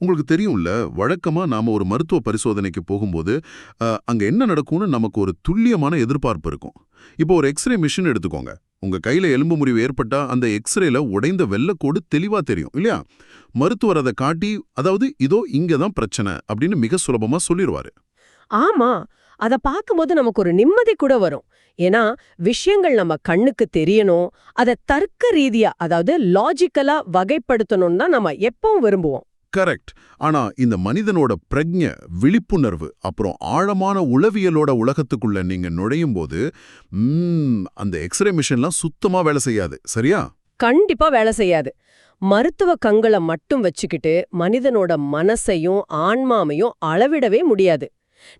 உங்களுக்கு தெரியும்ல, வழக்கமா நாம ஒரு மருத்துவ பரிசோதனைக்கு போகும்போது, அங்க என்ன நடக்கும்னு நமக்கு ஒரு துல்லியமான எதிர்பார்ப்பு இருக்கும். இப்போ ஒரு எக்ஸ்ரே மிஷின் எடுத்துக்கோங்க. உங்க கையில எலும்பு முறிவு ஏற்பட்டா அந்த எக்ஸ்ரேல உடைந்த வெள்ளக்கோடு தெளிவா தெரியும் இல்லையா? மருத்துவர் அதை காட்டி, அதாவது இதோ இங்க தான் பிரச்சனை அப்படின்னு மிக சுலபமா சொல்லிருவாரு. ஆமா. அத பாக்கும்போது நமக்கு ஒரு நிம்மதி கூட வரும். ஏன்னா, விஷயங்கள் நம்ம கண்ணுக்கு தெரியணும். அத தர்க்க ரீதியா, அதாவது லாஜிக்கலா வகைப்படுத்தணும்னு தான் நம்ம எப்பவும் விரும்புவோம். கரெக்ட். ஆனா இந்த மனிதனோட பிரக்ஞ, விழிப்புணர்வு, அப்புறம் ஆழமான உளவியலோட உலகத்துக்குள்ள நீங்க நுழையும்போது, அந்த எக்ஸ்ரே மிஷின்லாம் சுத்தமா வேலை செய்யாது. சரியா? கண்டிப்பா வேலை செய்யாது. மருத்துவ கண்கள மட்டும் வச்சுக்கிட்டு மனிதனோட மனசையும் ஆன்மாவையும் அளவிடவே முடியாது.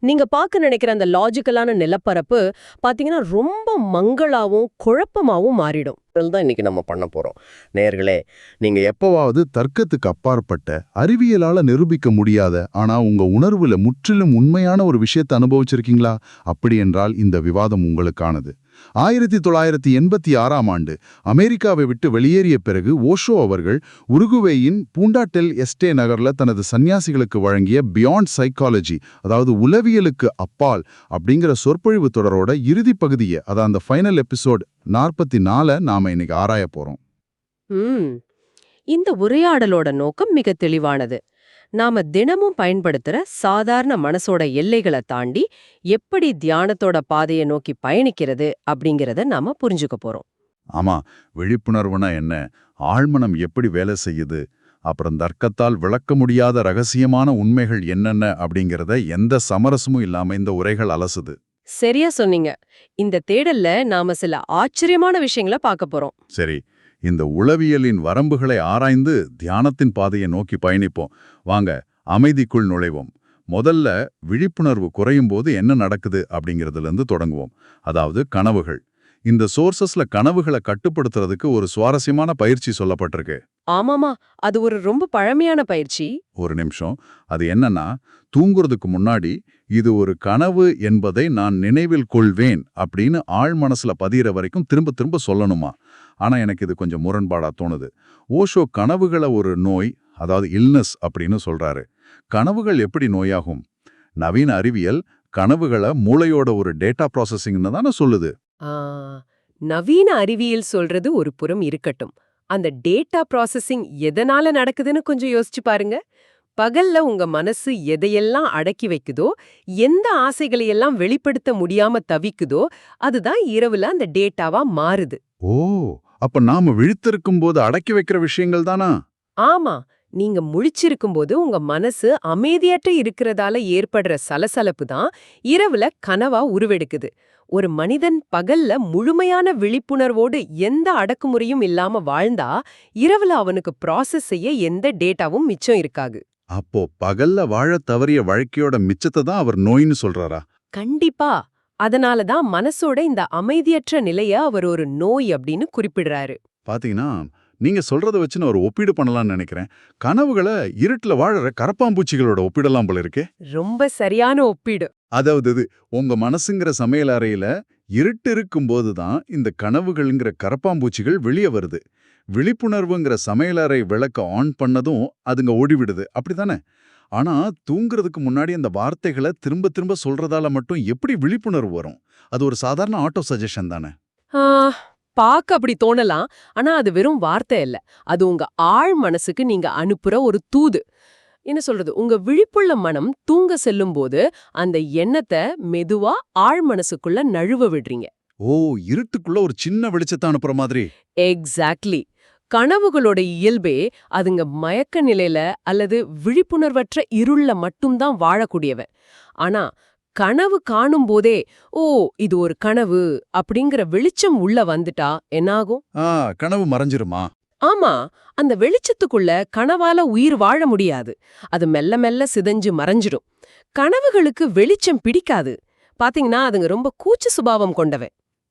நீங்க பார்க்க நினைக்கிற அந்த லாஜிக்கலான நிலப்பரப்பு பாத்தீங்கன்னா ரொம்ப மங்கலாவும் குழப்பமாவும் மாறிடும். தான் இன்னைக்கு நம்ம பண்ண போறோம். நேயர்களே, நீங்க எப்பவாவது தர்க்கத்துக்கு அப்பாற்பட்ட, அறிவியலால நிரூபிக்க முடியாத, ஆனா உங்க உணர்வுல முற்றிலும் உண்மையான ஒரு விஷயத்தை அனுபவிச்சிருக்கீங்களா? அப்படி என்றால் இந்த விவாதம் உங்களுக்கானது. 1986ஆம் ஆண்டு அமெரிக்காவை விட்டு வெளியேறிய பிறகு ஓஷோ அவர்கள் உருகுவேயின் பூண்டாடெல் எஸ்டே நகர்ல தனது சன்னியாசிகளுக்கு வழங்கிய பியாண்ட் சைக்காலஜி, அதாவது உளவியலுக்கு அப்பால் அப்படிங்கிற சொற்பொழிவு தொடரோட இறுதி பகுதியை, அதாவது அந்த ஃபைனல் எபிசோட் 44 நாம இன்னைக்கு ஆராய போறோம். இந்த உரையாடலோட நோக்கம் மிக தெளிவானது. நாம தினமும் பயன்படுத்துற சாதாரண மனசோட எல்லைகளை தாண்டி எப்படி தியானத்தோட பாதையை நோக்கி பயணிக்கிறது அப்படிங்கறத நாம புரிஞ்சுக்க போறோம். ஆமா, விழிப்புணர்வுனா என்ன, ஆழ்மனம் எப்படி வேலை செய்யுது, அப்புறம் தர்க்கத்தால் விளக்க முடியாத ரகசியமான உண்மைகள் என்னென்ன அப்படிங்கிறத எந்த சமரசமும் இல்லாம இந்த உரைகள் அலசுது. சரியா சொன்னீங்க. இந்த தேடல்ல நாம சில ஆச்சரியமான விஷயங்களை பார்க்க போறோம். சரி, இந்த உளவியலின் வரம்புகளை ஆராய்ந்து தியானத்தின் பாதையை நோக்கி பயணிப்போம். வாங்க, அமைதிக்குள் நுழைவோம். முதல்ல விழிப்புணர்வு குறையும் போது என்ன நடக்குது அப்படிங்கிறதுல இருந்து தொடங்குவோம். அதாவது கனவுகள். இந்த சோர்சஸ்ல கனவுகளை கட்டுப்படுத்துறதுக்கு ஒரு சுவாரஸ்யமான பயிற்சி சொல்லப்பட்டிருக்கு. ஆமாமா, அது ஒரு ரொம்ப பழமையான பயிற்சி. ஒரு நிமிஷம். அது என்னன்னா, தூங்குறதுக்கு முன்னாடி இது ஒரு கனவு என்பதை நான் நினைவில் கொள்வேன் அப்படின்னு ஆழ் மனசுல பதிகிற வரைக்கும் திரும்ப திரும்ப சொல்லணுமா? ஆனா எனக்கு இது கொஞ்சம் முரண்பாடா தோணுது. ஓஷோ கனவுகளை ஒரு நோய், அதாவது இல்னஸ் அப்படின்னு சொல்றாரு. கனவுகள் எப்படி நோயாகும்? நவீன அறிவியல் கனவுகளை மூளையோட ஒரு டேட்டா ப்ராசஸிங்னு தானே சொல்லுது. ஆ, நவீன அறிவியல் சொல்றது ஒரு புறம் இருக்கட்டும். அந்த டேட்டா ப்ராசஸிங் எதனால நடக்குதுன்னு கொஞ்சம் யோசிச்சு பாருங்க. பகல்ல உங்க மனசு எதையெல்லாம் அடக்கி வைக்குதோ, எந்த ஆசைகளையெல்லாம் வெளிப்படுத்த முடியாம தவிக்குதோ, அதுதான் இரவுல அந்த டேட்டாவா மாறுது. ஓ, அப்ப நாம விழித்திருக்கும் போது அடக்கி வைக்கிற விஷயங்கள் தானா? ஆமா, நீங்க முழிச்சிருக்கும்போது உங்க மனசு அமைதியற்ற இருக்கிறதால ஏற்படுற சலசலப்பு தான் இரவுல கனவா உருவெடுக்குது. ஒரு மனிதன் பகல்ல முழுமையான விழிப்புணர்வோடு எந்த அடக்குமுறையும் இல்லாம வாழ்ந்தா, இரவுல அவனுக்கு ப்ராசஸ் செய்ய எந்த டேட்டாவும் மிச்சம் இருக்காது. அப்போ பகல்ல வாழத் தவறிய வாழ்க்கையோட மிச்சத்தை தான் அவர் நோயின்னு சொல்றாரா? கண்டிப்பா. அதனாலதான் மனசோட இந்த அமைதியற்ற நிலைய அவர் ஒரு நோய் அப்படின்னு குறிப்பிடுறாரு. பாத்தீங்கன்னா, நீங்க சொல்றத வச்சு நான் ஒரு ஒப்பீடு பண்ணலாம்னு நினைக்கிறேன். கனவுகளை இருட்டுல வாழற கரப்பாம்பூச்சிகளோட ஒப்பிடலாம் போல இருக்கே. ரொம்ப சரியான ஒப்பீடு. அதாவது உங்க மனசுங்கிற சமையல் அறையில இருட்டு இருக்கும்போது தான் இந்த கனவுகள்ங்கிற கரப்பாம்பூச்சிகள் வெளியே வருது. விழிப்புணர்வுங்கிற சமையலறை விளக்க ஆன் பண்ணதும் அதுங்க ஓடிவிடுது, அப்படித்தானே? ஆனா தூங்குறதுக்கு முன்னாடி அந்த வார்த்தைகளை திரும்ப திரும்ப சொல்றதால மட்டும் எப்படி விழிப்புணர்வு வரும்? அது ஒரு சாதாரண ஆட்டோ சஜஷன் தானே? ஆ, பாக்க அப்படி தோணலாம். ஆனா அது வெறும் வார்த்தை இல்ல. அது உங்க ஆழ் மனசுக்கு நீங்க அனுப்புற ஒரு தூது. என்ன சொல்றது, உங்க விழிப்புள்ள மனம் தூங்க செல்லும்போது அந்த எண்ணத்தை மெதுவா ஆழ் மனசுக்குள்ள நழுவ விடுறீங்க. ஓ, இருட்டுக்குள்ள ஒரு சின்ன வெளிச்சத்தை அனுப்புற மாதிரி. எக்ஸாக்ட்லி. கனவுகளோட இயல்பே அதுங்க மயக்க நிலையில அல்லது விழிப்புணர்வற்ற இருள்ல மட்டும்தான் வாழக்கூடியவ. ஆனா கனவு காணும் போதே, ஓ இது ஒரு கனவு அப்படிங்கிற வெளிச்சம் உள்ள வந்துட்டா என்னாகும்? கனவு மறைஞ்சிருமா? ஆமா, அந்த வெளிச்சத்துக்குள்ள கனவால உயிர் வாழ முடியாது. அது மெல்ல மெல்ல சிதைஞ்சு மறைஞ்சிடும். கனவுகளுக்கு வெளிச்சம் பிடிக்காது. பாத்தீங்கன்னா அதுங்க ரொம்ப கூச்ச சுபாவம் கொண்டவ.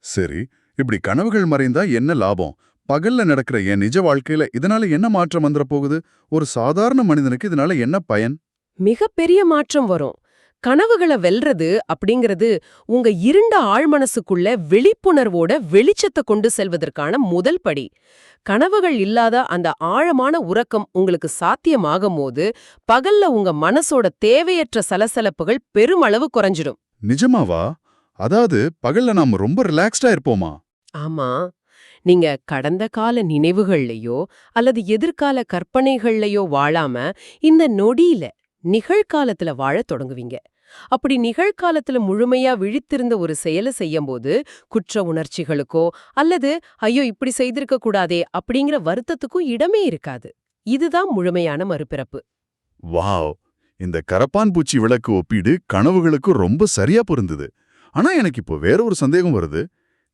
சரி, இப்படி கனவுகள் மறைந்தா என்ன லாபம்? பகல்ல நடக்கிற என் நிஜ வாழ்க்கையில இதனால என்ன மாற்றம் வந்துட போகுது? ஒரு சாதாரண மனிதனுக்கு இதனால என்ன பயன்? மிகப்பெரிய மாற்றம் வரும். கனவுகளை வெல்றது அப்படிங்கிறது உங்க இருண்ட ஆழ்மனசுக்குள்ள விழிப்புணர்வோட வெளிச்சத்தை கொண்டு செல்வதற்கான முதல் படி. கனவுகள் இல்லாத அந்த ஆழமான உறக்கம் உங்களுக்கு சாத்தியமாகும் போது பகல்ல உங்க மனசோட தேவையற்ற சலசலப்புகள் பெருமளவு குறைஞ்சிடும். நிஜமாவா? அதாவது பகல்ல நாம ரொம்ப ரிலாக்ஸ்டா இருப்போமா? ஆமா, நீங்க கடந்த கால நினைவுகள்லயோ அல்லது எதிர்கால கற்பனைகள்லயோ வாழாம இந்த நொடியில நிகழ்காலத்துல வாழத் தொடங்குவீங்க. அப்படி நிகழ்காலத்துல முழுமையா விழித்திருந்த ஒரு செயலை செய்யும்போது குற்ற உணர்ச்சிகளுக்கோ அல்லது ஐயோ இப்படி செய்திருக்க கூடாதே அப்படிங்கிற வருத்தத்துக்கும் இடமே இருக்காது. இதுதான் முழுமையான மறுபிறப்பு. வாவ்! இந்த கரப்பான் பூச்சி விளக்கு ஒப்பீடு கனவுகளுக்கு ரொம்ப சரியா பொருந்தது. ஆனா எனக்கு இப்போ வேற ஒரு சந்தேகம் வருது.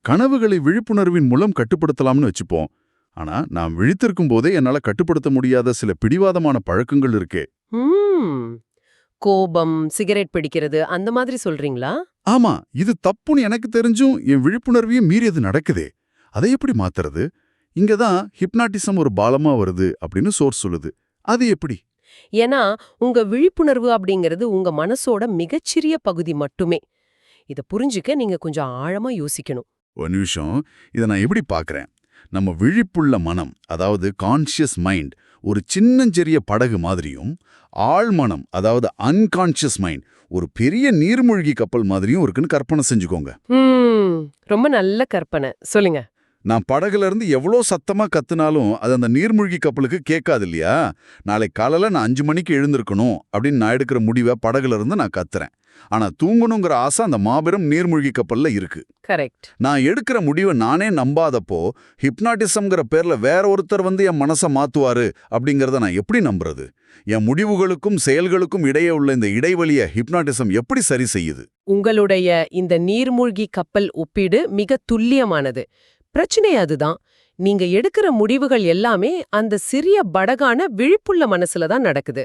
கனவுகளை விழிப்புணர்வின் மூலம் கட்டுப்படுத்தலாம்னு வச்சுப்போம். ஆனா நான் விழித்திருக்கும் போதே என்னால கட்டுப்படுத்த முடியாத சில பிடிவாதமான பழக்கங்கள் இருக்கே. கோபம், சிகரெட் பிடிக்கிறது அந்த மாதிரி சொல்றீங்களா? ஆமா, இது தப்புன்னு எனக்கு தெரிஞ்சும் என் விழிப்புணர்வையும் மீறியது நடக்குதே. அதை எப்படி மாத்துறது? இங்கதான் ஹிப்னாட்டிசம் ஒரு பாலமா வருது அப்படின்னு சோர்ஸ் சொல்லுது. அது எப்படி? ஏன்னா உங்க விழிப்புணர்வு அப்படிங்கிறது உங்க மனசோட மிகச்சிறிய பகுதி மட்டுமே. இத புரிஞ்சுக்க நீங்க கொஞ்சம் ஆழமா யோசிக்கணும். ஒரு நிமிஷம், இதை நான் எப்படி பார்க்கறேன்? நம்ம விழிப்புள்ள மனம், அதாவது கான்ஷியஸ் மைண்ட், ஒரு சின்னஞ்சிறிய படகு மாதிரியும், ஆழ்மனம், அதாவது அன்கான்ஷியஸ் மைண்ட், ஒரு பெரிய நீர்மூழ்கி கப்பல் மாதிரியும் இருக்குன்னு கற்பனை செஞ்சுக்கோங்க. ரொம்ப நல்ல கற்பனை. சொல்லுங்க. நான் படகுல இருந்து எவ்வளோ சத்தமா கத்துனாலும் அது அந்த நீர்மூழ்கி கப்பலுக்கு கேட்காது இல்லையா? நாளைக்கு காலையில நான் 5 மணிக்கு எழுந்திருக்கணும் அப்படின்னு நான் எடுக்கிற முடிவை படகுல இருந்து நான் கத்துறேன். ஆனா தூங்கணுங்கிற ஆசை அந்த மாபெரும் நீர்மூழ்கி கப்பல்ல இருக்கு. கரெக்ட். நான் எடுக்கிற முடிவை நானே நம்பாதப்போ ஹிப்னாட்டிசம்ங்கிற பேர்ல வேற ஒருத்தர் வந்து என் மனசை மாத்துவாரு அப்படிங்கறத நான் எப்படி நம்புறது? என் முடிவுகளுக்கும் செயல்களுக்கும் இடையே உள்ள இந்த இடைவெளியை ஹிப்னாட்டிசம் எப்படி சரி செய்யுது? உங்களுடைய இந்த நீர்மூழ்கி கப்பல் ஒப்பீடு மிக துல்லியமானது. பிரச்சனை அதுதான். நீங்க எடுக்கிற முடிவுகள் எல்லாமே அந்த சிறிய படகான விழிப்புள்ள மனசுல தான் நடக்குது.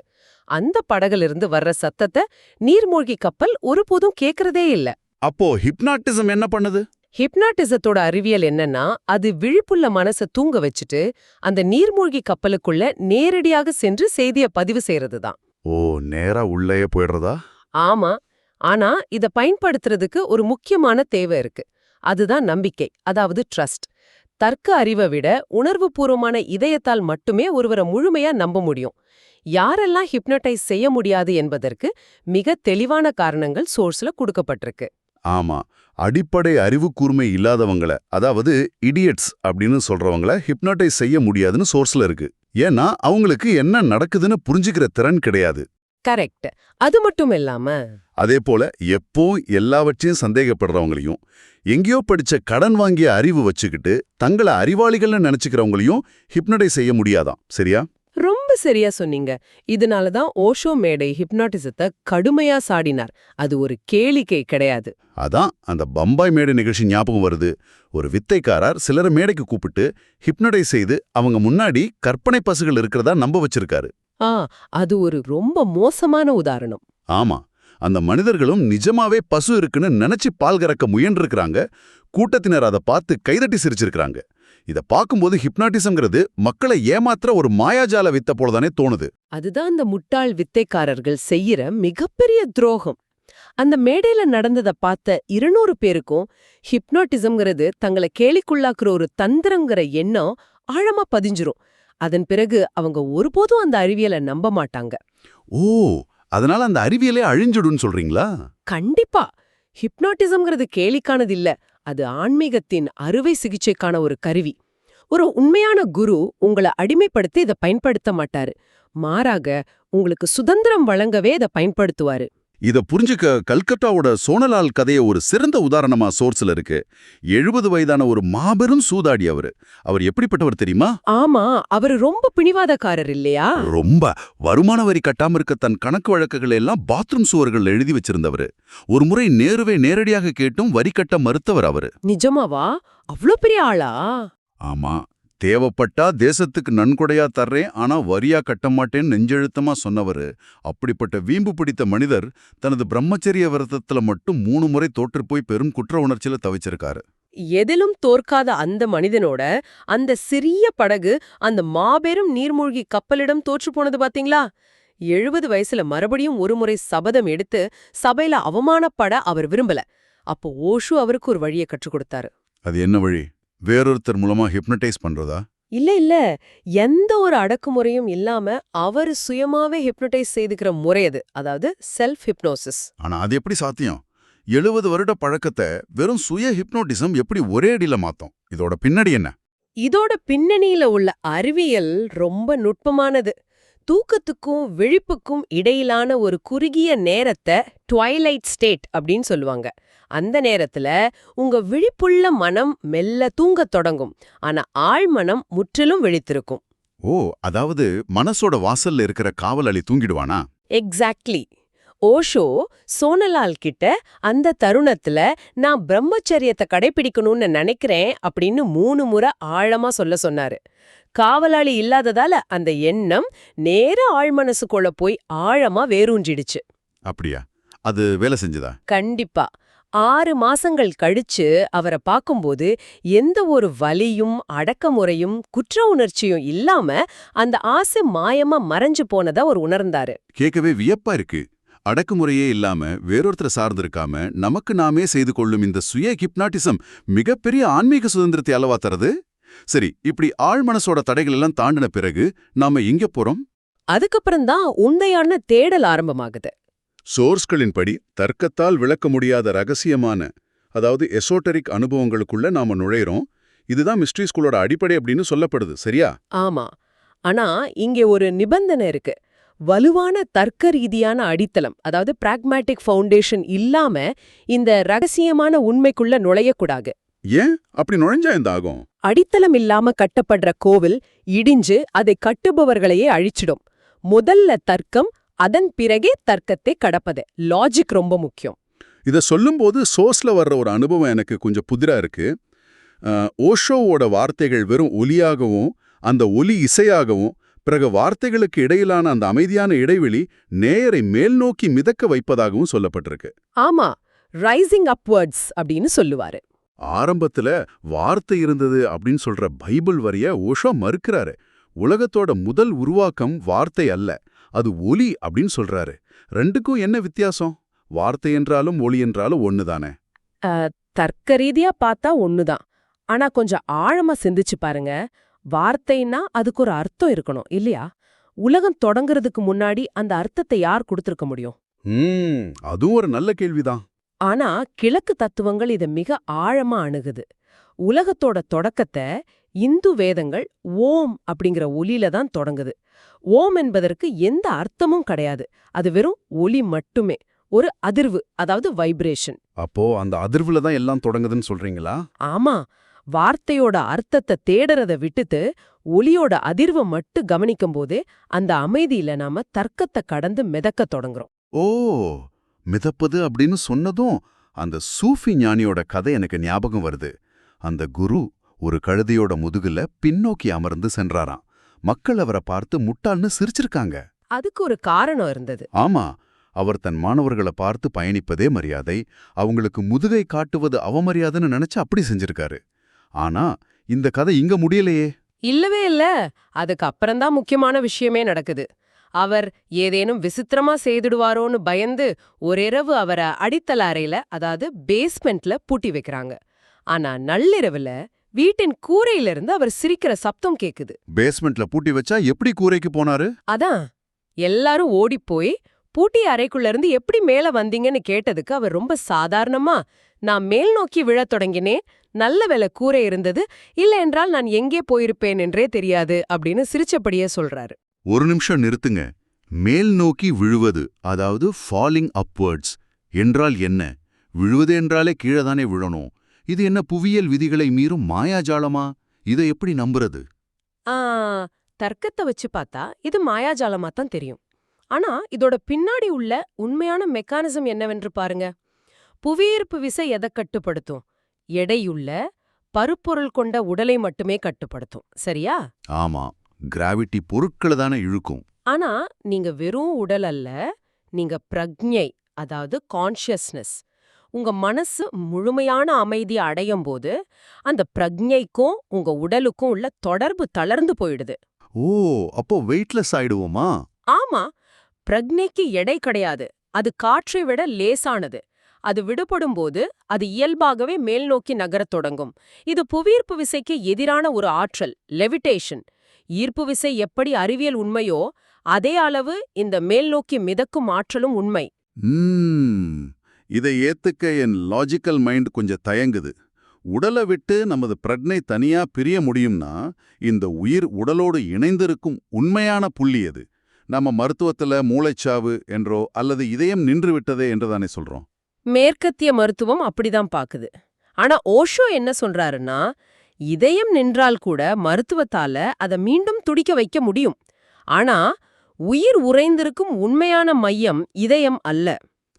அந்த படகிலிருந்து வர்ற சத்தத்தை நீர்மூழ்கி கப்பல் ஒருபோதும் கேட்கறதே இல்ல. அப்போ ஹிப்னாட்டிசம் என்ன பண்ணுது? ஹிப்னாட்டிசத்தோட அறிவியல் என்னன்னா, அது விழிப்புள்ள மனசை தூங்க வச்சுட்டு அந்த நீர்மூழ்கி கப்பலுக்குள்ள நேரடியாக சென்று செய்தியை பதிவு செய்யறதுதான். ஓ, நேரா உள்ளேயே போயிடுறதா? ஆமா. ஆனா இத பயன்படுத்துறதுக்கு ஒரு முக்கியமான தேவை இருக்கு. அதுதான் நம்பிக்கை, அதாவது ட்ரஸ்ட். தர்க்க அறிவை விட உணர்வுபூர்வமான இதயத்தால் மட்டுமே ஒருவரை முழுமையா நம்ப முடியும். யாரெல்லாம் ஹிப்னடைஸ் செய்ய முடியாது என்பதற்கு மிக தெளிவான காரணங்கள் சோர்ஸ்ல கொடுக்கப்பட்டிருக்கு. ஆமா, அடிப்படை அறிவு கூர்மை இல்லாதவங்கள, அதாவது இடியட்ஸ் அப்படின்னு சொல்றவங்கள ஹிப்னடைஸ் செய்ய முடியாதுன்னு சோர்ஸ்ல இருக்கு. ஏன்னா அவங்களுக்கு என்ன நடக்குதுன்னு புரிஞ்சுக்கிற திறன் கிடையாது. கரெக்ட். அது மட்டும் இல்லாம அதே போல எப்போ எல்லாவற்றையும் சந்தேகப்படுறவங்களையும், எங்கேயோ படிச்ச கடன் வாங்கிய அறிவு வச்சுக்கிட்டு தங்களை அறிவாளிகள்னு நினைச்சுக்கிறவங்களையும் ஹிப்னடைஸ் செய்ய முடியாதாம். சரியா? ரொம்ப சரியா சொன்னீங்க. இதனாலதான் ஓஷோ மேடை ஹிப்னாட்டிசத்தை கடுமையா சாடினார். அது ஒரு கேளிக்கை கிடையாது. அதான் அந்த பம்பாய் மேடை நிகழ்ச்சி ஞாபகம் வருது. ஒரு வித்தைக்காரர் சிலரை மேடைக்கு கூப்பிட்டு ஹிப்னடைஸ் செய்து அவங்க முன்னாடி கற்பனை பசுகள் இருக்கிறதா நம்ப வச்சிருக்காரு. அது ஒரு ரொம்ப மோசமான உதாரணம். ஆமா, அந்த மனிதர்களும் நிஜமாவே பசு இருக்குன்னு நினைச்சு பால் கறக்க முயன்றிருக்கிறாங்க. கூட்டத்தினர் அதை பார்த்து கைதட்டி சிரிச்சிருக்கிறாங்க. இத பார்க்கும்போது ஹிப்னாட்டிசம்ங்கிறது மக்களை ஏமாத்துற ஒரு மாயாஜால வித்த போலதானே தோணுது. அதுதான் அந்த முட்டாள் வித்தைக்காரர்கள் செய்யற மிகப்பெரிய துரோகம். அந்த மேடையில நடந்ததை பார்த்த 200 பேருக்கும் ஹிப்னாட்டிசம்ங்கிறது தங்களை கேலிக்குள்ளாக்குற ஒரு தந்திரங்கிற எண்ணம் ஆழமா பதிஞ்சிரும். அதன் பிறகு அவங்க ஒருபோதும் அந்த அறிவியலை நம்ப மாட்டாங்க. ஓ, அதனால அந்த அறிவியலே அழிஞ்சுடுன்னு சொல்றீங்களா? கண்டிப்பா. ஹிப்னாட்டிசம்ங்கிறது கேலிக்கானது இல்ல. அது ஆன்மீகத்தின் அறுவை சிகிச்சைக்கான ஒரு கருவி. ஒரு உண்மையான குரு உங்களை அடிமைப்படுத்தி இதை பயன்படுத்த மாட்டாரு. மாறாக உங்களுக்கு சுதந்திரம் வழங்கவே இதை பயன்படுத்துவாரு. இத புரிஞ்சுக்க கல்கத்தாவோட சோனலால் கதைய ஒரு சிறந்த உதாரணமா சோர்ஸ்ல இருக்கு. 70 வயதான ஒரு மாபெரும் சூதாடி அவரு. அவர் எப்படிப்பட்டவர் தெரியுமா? ஆமா, அவரு ரொம்ப பிடிவாதக்காரர் இல்லையா? ரொம்ப. வருமான வரி கட்டாம இருக்க தன் கணக்கு வழக்குகள் எல்லாம் பாத்ரூம் சுவர்கள் எழுதி வச்சிருந்தவரு. ஒரு முறை நேரடியாக கேட்டும் வரி கட்ட மறுத்தவர் அவரு. நிஜமாவா? அவ்ளோ பெரிய ஆளா? ஆமா, தேவைப்பட்டா தேசத்துக்கு நன்கொடையா தர்றேன், ஆனா வரியா கட்ட மாட்டேன்னு நெஞ்செழுத்தமா சொன்னவரு. அப்படிப்பட்ட வீம்பு பிடித்த மனிதர் தனது பிரம்மச்சரிய விரதத்துல மட்டும் 3 முறை தோற்று போய் பெரும் குற்ற உணர்ச்சியில தவிச்சிருக்காரு. எதிலும் தோற்காத அந்த மனிதனோட அந்த சிறிய படகு அந்த மாபெரும் நீர்மூழ்கி கப்பலிடம் தோற்று போனது பாத்தீங்களா? 70 வயசுல மறுபடியும் ஒருமுறை சபதம் எடுத்து சபையில அவமானப்பட அவர் விரும்பல. அப்போ ஓஷோ அவருக்கு ஒரு வழியை கற்றுக் கொடுத்தாரு. அது என்ன வழி? வேறொருத்தர் மூலமா ஹிப்னடைஸ் பண்றதா? இல்ல எந்த ஒரு அடக்குமுறையும் இல்லாம அவர் சுயமாவே ஹிப்னடைஸ் செய்துக்கிற முறை அது. அதாவது செல்ஃப் ஹிப்னோசிஸ். ஆனா அது எப்படி சாத்தியம்? 70 வருட பழக்கத்தை வெறும் சுய ஹிப்னோட்டிசம் எப்படி ஒரே அடியில மாத்தோம்? இதோட பின்னாடி என்ன? இதோட பின்னணியில உள்ள அறிவியல் ரொம்ப நுட்பமானது. தூக்கத்துக்கும் விழிப்புக்கும் இடையிலான ஒரு குறுகிய நேரத்தை ட்வைலைட் ஸ்டேட் அப்படின்னு சொல்லுவாங்க. அந்த நேரத்துல உங்க விழிப்புள்ள மனம் மெல்ல தூங்கத் தொடங்கும். ஆனா ஆழ்மனம் முற்றிலும் விழித்திருக்கும். ஓ, அதாவது மனசோட வாசல்ல இருக்கிற காவலாளி தூங்கிடுவானா? எக்ஸாக்ட்லி. ஓஷோ சோனலால் கிட்ட அந்த தருணத்துல நான் பிரம்மச்சரியத்தை கடைபிடிக்கணும்னு நினைக்கிறேன் அப்படின்னு 3 முறை ஆழமா சொல்ல சொன்னாரு. காவலாளி இல்லாததால அந்த எண்ணம் நேர ஆழ்மனசுக்குள்ள போய் ஆழமா வேரூன்றிடுச்சு. அப்படியா? அது வேலை செஞ்சதா? கண்டிப்பா. 6 மாசங்கள் கழிச்சு அவரை பார்க்கும்போது எந்த ஒரு வலியும் அடக்குமுறையும் குற்ற உணர்ச்சியும் இல்லாம அந்த ஆசை மாயமா மறைஞ்சு போனதா அவர் உணர்ந்தாரு. கேட்கவே வியப்பா இருக்கு. அடக்குமுறையே இல்லாம வேறொருத்தரை சார்ந்திருக்காம நமக்கு நாமே செய்து கொள்ளும் இந்த சுய ஹிப்னாட்டிசம் மிகப்பெரிய ஆன்மீக சுதந்திரத்தை அளவா தருது. சரி, இப்படி ஆழ்மனசோட தடைகள் எல்லாம் தாண்டின பிறகு நாம எங்க போறோம்? அதுக்கப்புறம்தான் உண்மையான தேடல் ஆரம்பமாகுது. சோர்ஸ்களின்படி தர்க்கத்தால் விளக்க முடியாத ரகசியமான, அதாவது எசோட்டரிக் அனுபவங்களுக்குள்ள நாம நுழையிறோம். இதுதான் மிஸ்ட்ரி ஸ்கூலோட அடிப்படை அப்படின்னு சொல்லப்படுது, சரியா? ஆமா. ஆனா இங்கே ஒரு நிபந்தனை இருக்கு. வலுவான தர்க்க ரீதியான அடித்தளம், அதாவது பிராக்மேட்டிக் ஃபவுண்டேஷன் இல்லாம இந்த ரகசியமான உண்மைக்குள்ள நுழையக்கூடாது. ஏன் அப்படி நுழைஞ்சா எந்த ஆகும்? அடித்தளம் இல்லாம கட்டப்படுற கோவில் இடிஞ்சு அதை கட்டுபவர்களையே அழிச்சிடும். முதல்ல தர்க்கம், அதன் பிறகே தர்க்கத்தை கடப்பது. லாஜிக் ரொம்ப முக்கியம். இத சொல்லும்போது சோர்ஸ்ல வர்ற ஒரு அனுபவம் எனக்கு கொஞ்சம் புதிரா இருக்கு. ஓஷோவோட வார்த்தைகள் வெறும் ஒலியாகவும் அந்த ஒலி இசையாகவும், பிறகு வார்த்தைகளுக்கு இடையிலான அந்த அமைதியான இடைவெளி நேயரை மேல் நோக்கி மிதக்க வைப்பதாகவும் சொல்லப்பட்டிருக்கு. ஆமா, ரைசிங் அப்வர்ட்ஸ் அப்படின்னு சொல்லுவாரு. ஆரம்பத்துல வார்த்தை இருந்தது அப்படின்னு சொல்ற பைபிள் வரிய ஓஷோ மறுக்கிறாரு. உலகத்தோட முதல் உருவாக்கம் வார்த்தை அல்ல, அது ஒலி அப்படின்னு சொல்றாரு. ரெண்டுக்கும் என்ன வித்தியாசம்? வார்த்தை என்றாலும் ஒலி என்றாலும் ஒண்ணுதானே? தர்க்க ரீதியா பார்த்தா ஒண்ணுதான். ஆனா கொஞ்சம் ஆழமா சிந்திச்சு பாருங்க. வார்த்தைன்னா அதுக்கு ஒரு அர்த்தம் இருக்கணும் இல்லையா? உலகம் தொடங்குறதுக்கு முன்னாடி அந்த அர்த்தத்தை யார் கொடுத்திருக்க முடியும்? அதுவும் ஒரு நல்ல கேள்விதான். ஆனா கிழக்கு தத்துவங்கள் இதை மிக ஆழமா அணுகுது. உலகத்தோட தொடக்கத்தை இந்து வேதங்கள் ஓம் அப்படிங்கிற ஒலியில தான் தொடங்குது. ஓம் என்பதற்கு எந்த அர்த்தமும் கிடையாது. அது வெறும் ஒலி மட்டுமே, ஒரு அதிர்வு, அதாவது வைப்ரேஷன். அப்போ அந்த அதிர்வுல தான் எல்லாம் தொடங்குதுன்னு சொல்றீங்களா? ஆமா, வார்த்தையோட அர்த்தத்தை தேடறத விட்டுட்டு ஒலியோட அதிர்வை மட்டும் கவனிக்கும் போதே அந்த அமைதியில நாம தர்க்கத்தை கடந்து மிதக்க தொடங்குறோம். ஓ, மிதப்பது அப்படின்னு சொன்னதும் அந்த சூஃபி ஞானியோட கதை எனக்கு ஞாபகம் வருது. அந்த குரு ஒரு கழுதையோட முதுகுல பின்னோக்கி அமர்ந்து சென்றாராம். மக்கள் அவரை பார்த்து முட்டாள்னு சிரிச்சிருக்காங்க. அதுக்கு ஒரு காரணம் இருந்தது. ஆமா, அவர் தன் மாணவர்களை பார்த்து பயணிப்பதே மரியாதை, அவங்களுக்கு முதுகை காட்டுவது அவமரியாதைன்னு நினைச்சு அப்படி செஞ்சிருக்காரு. ஆனா இந்த கதை இங்க முடியலையே. இல்லவே இல்ல. அதுக்கு அப்புறம்தான் முக்கியமான விஷயமே நடக்குது. அவர் ஏதேனும் விசித்திரமா செய்துடுவாரோன்னு பயந்து ஒரிரவு அவரை அடித்தள அறையில, அதாவது பேஸ்மெண்ட்ல பூட்டி வைக்கிறாங்க. ஆனா நள்ளிரவுல வீட்டின் கூரையிலிருந்து அவர் சிரிக்கிற சப்தம் கேக்குது. பேஸ்மெண்ட்ல பூட்டி வச்சா எப்படி கூரைக்கு போனாரு? அதான் எல்லாரும் ஓடிப்போய் பூட்டிய அறைக்குள்ள இருந்து எப்படி மேல வந்தீங்கன்னு கேட்டதுக்கு அவர் ரொம்ப சாதாரணமா, நான் மேல் நோக்கி விழத் தொடங்கினேன், நல்ல வேளை கூரை இருந்தது, இல்ல என்றால் நான் எங்கே போயிருப்பேன் என்றே தெரியாது அப்படின்னு சிரிச்சபடியே சொல்றாரு. ஒரு நிமிஷம் நிறுத்துங்க. மேல் நோக்கி விழுவது, அதாவது ஃபாலிங் அப்வர்ட்ஸ் என்றால் என்ன? விழுவது என்றாலே கீழதானே விழணும். இது என்ன புவியியல் விதிகளை மீறும் மாயாஜாலமா? இதை எப்படி நம்புறது? தர்க்கத்தை வச்சு பார்த்தா இது மாயாஜாலமா தான் தெரியும். ஆனா இதோட பின்னாடி உள்ள உண்மையான மெக்கானிசம் என்னவென்று பாருங்க. புவியீர்ப்பு விசை எதை கட்டுப்படுத்தும்? எடையுள்ள பருப்பொருள் கொண்ட உடலை மட்டுமே கட்டுப்படுத்தும், சரியா? ஆமா, கிராவிட்டி பொருட்களை தானே இழுக்கும். ஆனா நீங்க வெறும் உடல் அல்ல, நீங்க பிரக்ஞை, அதாவது கான்ஷியஸ்னஸ். உங்க மனசு முழுமையான அமைதியை அடையும் போது அந்த பிரக்ஞைக்கும் உங்க உடலுக்கும் உள்ள தொடர்பு தளர்ந்து போயிடுது. ஓ, அப்போ வெயிட்லெஸ் ஆயிடுவோமா? ஆமா, பிரக்ஞைக்கு எடை கிடையாது. அது காற்றை விட லேசானது. அது விடுபடும்போது அது இயல்பாகவே மேல்நோக்கி நகரத் தொடங்கும். இது புவியீர்ப்பு விசைக்கு எதிரான ஒரு ஆற்றல், லெவிடேஷன். ஈர்ப்பு விசை எப்படி அறிவியல் உண்மையோ அதே அளவு இந்த மேல்நோக்கி மிதக்கும் ஆற்றலும் உண்மை. இதை ஏத்துக்க என் லாஜிக்கல் மைண்ட் கொஞ்சம் தயங்குது. உடலை விட்டு நமது பிரக்ஞை தனியா பிரிய முடியும்னா இந்த உயிர் உடலோடு இணைந்திருக்கும் உண்மையான புள்ளி எது? நம்ம மருத்துவத்துல மூளைச்சாவு என்றோ அல்லது இதயம் நின்று விட்டதே என்றுதானே சொல்றோம். மேற்கத்திய மருத்துவம் அப்படிதான் பாக்குது. ஆனா ஓஷோ என்ன சொல்றாருன்னா, இதயம் நின்றால் கூட மருத்துவத்தால அதை மீண்டும் துடிக்க வைக்க முடியும். ஆனா உயிர் உறைந்திருக்கும் உண்மையான மையம் இதயம் அல்ல.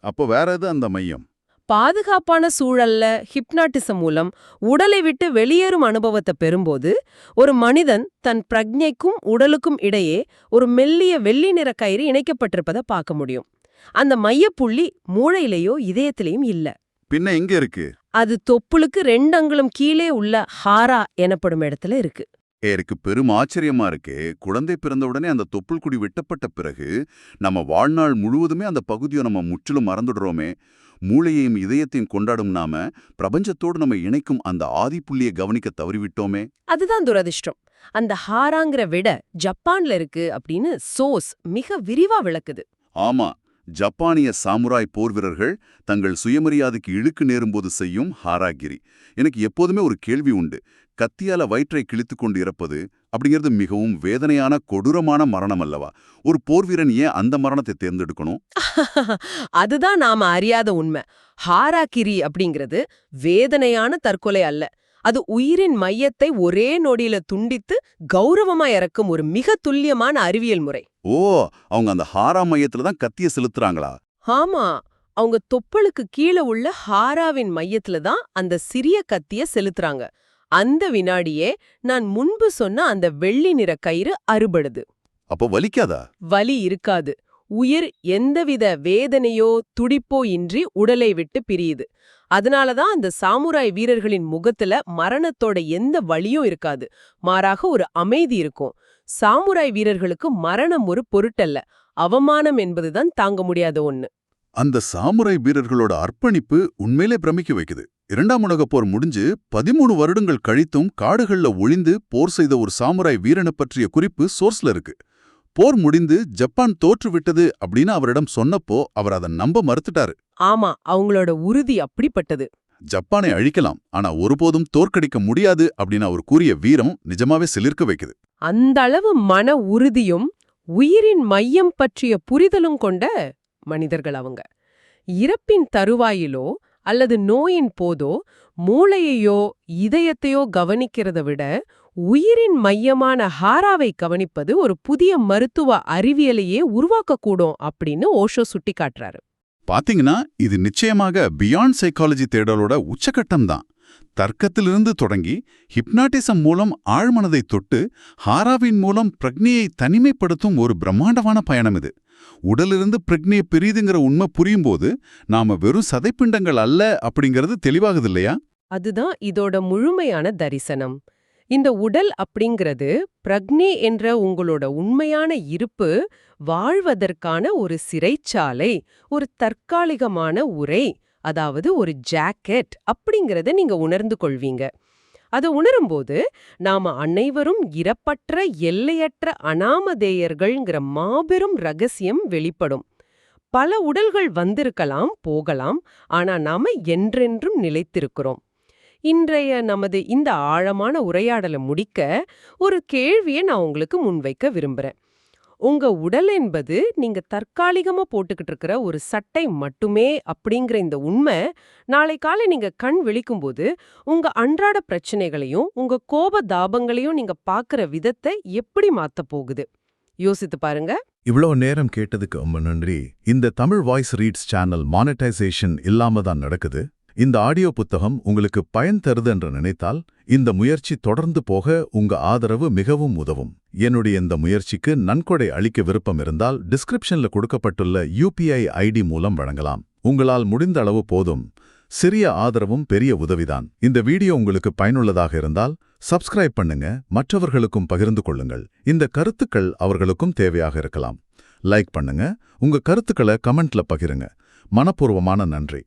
அப்போ வேற எது அந்த மையம்? பாதுகாப்பான சூழல்ல ஹிப்னாட்டிசம் மூலம் உடலை விட்டு வெளியேறும் அனுபவத்தை பெறும்போது ஒரு மனிதன் தன் பிரக்ஞைக்கும் உடலுக்கும் இடையே ஒரு மெல்லிய வெள்ளி நிற கயிறு இணைக்கப்பட்டிருப்பதை பார்க்க முடியும். அந்த மையப்புள்ளி மூளையிலேயோ இதயத்திலையும் இல்ல. பின்ன எங்க இருக்கு? அது தொப்புளுக்கு 2 அங்குலம் கீழே உள்ள ஹாரா எனப்படும் இடத்துல இருக்கு. எனக்கு பெரும் ஆச்சரியமா இருக்கு. குழந்தை பிறந்தவுடனே அந்த தொப்புள் குடி வெட்டப்பட்ட பிறகு நம்ம வாழ்நாள் முழுவதுமே அந்த பகுதியை நம்ம முற்றிலும் மறந்துடுறோமே. மூளையையும் இதயத்தையும் கொண்டாடும் நாம பிரபஞ்சத்தோடு நம்ம இணைக்கும் அந்த ஆதிப்புள்ளியை கவனிக்க தவறிவிட்டோமே. அதுதான் துரதிர்ஷ்டம். அந்த ஹாராங்கிற விட ஜப்பான்ல இருக்கு அப்படின்னு சோஸ் மிக விரிவா விளக்குது. ஆமா, ஜப்பானிய சாமுராய் போர் வீரர்கள் தங்கள் சுயமரியாதைக்கு இழுக்கு நேரும்போது செய்யும் ஹாராகிரி. எனக்கு எப்போதுமே ஒரு கேள்வி உண்டு. கத்தியால வயிற்றை கிழித்துக் கொண்டு இறப்பது அப்படிங்கிறது மிகவும் வேதனையான கொடூரமான மரணம் அல்லவா? ஒரு போர் வீரன் ஏன் அந்த மரணத்தை தேர்ந்தெடுக்கணும்? அதுதான் நாம அறியாத உண்மை. ஹாராகிரி அப்படிங்கிறது வேதனையான தற்கொலை அல்ல. அது உயிரின் மையத்தை ஒரே நொடியில துண்டித்து கௌரவமா இறக்கும் ஒரு மிக துல்லியமான அறிவியல் முறை. ஓ, அவங்க அந்த ஹாரா மையத்துல தான் கத்திய செலுத்துறாங்களா? ஆமா, அவங்க தொப்புளுக்கு கீழே உள்ள ஹாராவின் மையத்துல தான் அந்த சிறிய கத்திய செலுத்துறாங்க. அந்த வினாடியே நான் முன்பு சொன்ன அந்த வெள்ளி நிற கயிறு அறுபடுது. அப்போ வலிக்காதா? வலி இருக்காது. உயிர் எந்தவித வேதனையோ துடிப்போ இன்றி உடலை விட்டு பிரியுது. அதனாலதான் அந்த சாமுராய் வீரர்களின் முகத்துல மரணத்தோட எந்த வலியும் இருக்காது. மாறாக ஒரு அமைதி இருக்கும். சாமுராய் வீரர்களுக்கு மரணம் ஒரு பொருட்டல்ல, அவமானம் என்பதுதான் தாங்க முடியாத ஒண்ணு. அந்த சாமுராய் வீரர்களோட அர்ப்பணிப்பு உண்மையிலே பிரமிக்க வைக்குது. 2ஆம் உலகப் போர் முடிஞ்சு 13 வருடங்கள் கழித்தும் காடுகள்ல ஒளிந்து போர் செய்த ஒரு சாமுராய் வீரனை பற்றிய குறிப்பு சோர்ஸ்ல இருக்கு. போர் முடிந்து ஜப்பான் தோற்றுவிட்டது அப்படின்னு அவரிடம் சொன்னப்போ அவர் அதை நம்ப மறுத்துட்டாரு. ஆமா, அவங்களோட உறுதி அப்படிப்பட்டது. ஜப்பானை அழிக்கலாம், ஆனா ஒருபோதும் தோற்கடிக்க முடியாது அப்படின்னு அவர் கூறிய வீரம் நிஜமாவே சிலிர்க்க வைக்குது. அந்த அளவு மன உறுதியும் உயிரின் மையம் பற்றிய புரிதலும் கொண்ட மனிதர்கள் அவங்க. இறப்பின் தருவாயிலோ அல்லது நோயின் போதோ மூளையையோ இதயத்தையோ கவனிக்கிறத விட உயிரின் மையமான ஹாராவை கவனிப்பது ஒரு புதிய மருத்துவ அறிவியலையே உருவாக்கக்கூடும் அப்படின்னு ஓஷோ சுட்டிக்காட்டுறாரு. பாத்தீங்கன்னா இது நிச்சயமாக பியாண்ட் சைக்காலஜி தேடலோட உச்சகட்டம்தான். தர்க்கத்திலிருந்து தொடங்கி ஹிப்னாட்டிசம் மூலம் ஆழ்மனதை தொட்டு ஹாராவின் மூலம் பிரக்ஞையை தனிமைப்படுத்தும் ஒரு பிரம்மாண்டமான பயணம் இது. உடலிருந்து பிரக்ஞையை பிரியுதுங்கிற உண்மை புரியும்போது நாம வெறும் சதைப்பிண்டங்கள் அல்ல அப்படிங்கிறது தெளிவாகுது இல்லையா? அதுதான் இதோட முழுமையான தரிசனம். இந்த உடல் அப்படிங்கிறது பிரக்ஞை என்ற உங்களோட உண்மையான இருப்பு வாழ்வதற்கான ஒரு சிறைச்சாலை, ஒரு தற்காலிகமான உரை, அதாவது ஒரு ஜாக்கெட் அப்படிங்கறத நீங்க உணர்ந்து கொள்வீங்க. அதை உணரும்போது நாம அனைவரும் இறப்பற்ற எல்லையற்ற அனாமதேயர்கள்ங்கிற மாபெரும் ரகசியம் வெளிப்படும். பல உடல்கள் வந்திருக்கலாம், போகலாம், ஆனா நாம என்றென்றும் நிலைத்திருக்கிறோம். இன்றைய நமது இந்த ஆழமான உரையாடலை முடிக்க ஒரு கேள்வியை நான் உங்களுக்கு முன்வைக்க விரும்புறேன். உங்க உடல் என்பது நீங்க தற்காலிகமா போட்டுக்கிட்டு இருக்கிற ஒரு சட்டை மட்டுமே அப்படிங்கிற இந்த உண்மை நாளை காலை நீங்க கண் விழிக்கும்போது உங்க அன்றாட பிரச்சனைகளையும் உங்க கோப தாபங்களையும் நீங்க பார்க்குற விதத்தை எப்படி மாத்த போகுது? யோசித்து பாருங்க. இவ்வளோ நேரம் கேட்டதுக்கு ரொம்ப நன்றி. இந்த Tamil voice reads channel monetisation இல்லாம தான் நடக்குது. இந்த ஆடியோ புத்தகம் உங்களுக்கு பயன் தருது என்று நினைத்தால் இந்த முயற்சி தொடர்ந்து போக உங்க ஆதரவு மிகவும் உதவும். என்னுடைய இந்த முயற்சிக்கு நன்கொடை அளிக்க விருப்பம் இருந்தால் டிஸ்கிரிப்ஷன்ல கொடுக்கப்பட்டுள்ள UPI ID மூலம் வழங்கலாம். உங்களால் முடிந்த அளவு போதும். சிறிய ஆதரவும் பெரிய உதவிதான். இந்த வீடியோ உங்களுக்கு பயனுள்ளதாக இருந்தால் சப்ஸ்கிரைப் பண்ணுங்க, மற்றவர்களுக்கும் பகிர்ந்து கொள்ளுங்கள். இந்த கருத்துக்கள் அவர்களுக்கும் தேவையாக இருக்கலாம். லைக் பண்ணுங்க, உங்க கருத்துக்களை கமெண்ட்ல பகிருங்க. மனப்பூர்வமான நன்றி.